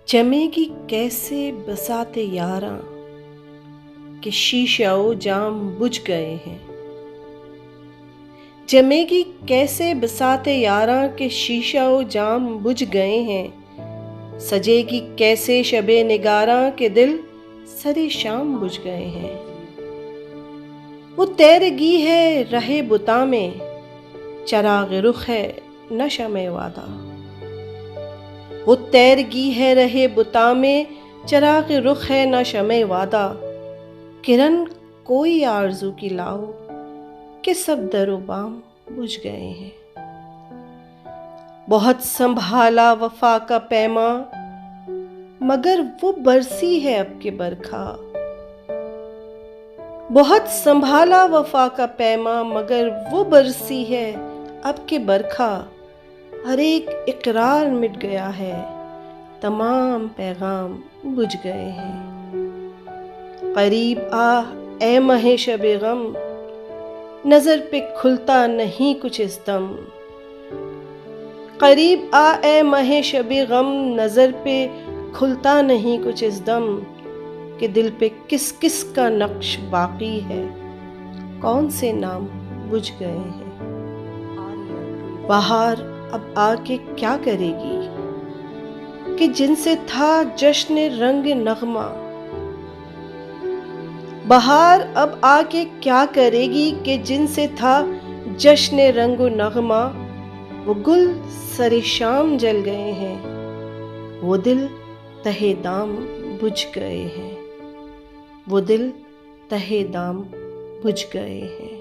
जमेगी कैसे बसाते यारां कि शीशाओ जाम बुझ गए हैं। जमेगी कैसे बसाते यारां के शीशाओ जाम बुझ गए हैं। सजेगी कैसे शबे निगारां के दिल सरे शाम बुझ गए हैं। वो तैरगी है रहे बुता में, चराग रुख है न शमे वादा। वो तैरगी है रहे बुता में, चराग रुख है न शमे वादा। किरण कोई आरज़ू की लाओ कि सब दरो बाम बुझ गए हैं। बहुत संभाला वफा का पैमा, मगर वो बरसी है अब के बरखा। बहुत संभाला वफा का पैमा, मगर वो बरसी है अब के बरखा। हर एक इकरार मिट गया है, तमाम पैगाम बुझ गए हैं। करीब आ ए महे शबे गम, नजर पे खुलता नहीं कुछ इस दम। करीब आ ए महे शबे गम, नजर पे खुलता नहीं कुछ इस दम। कि दिल पे किस किस का नक्श बाकी है, कौन से नाम बुझ गए हैं। बहार अब आके क्या करेगी कि जिनसे था जश्न रंग नगमा। बहार अब आके क्या करेगी कि जिनसे था जश्न रंग नगमा। वो गुल सरे शाम जल गए हैं, वो दिल तहे दाम बुझ गए हैं। वो दिल तहे दाम बुझ गए हैं।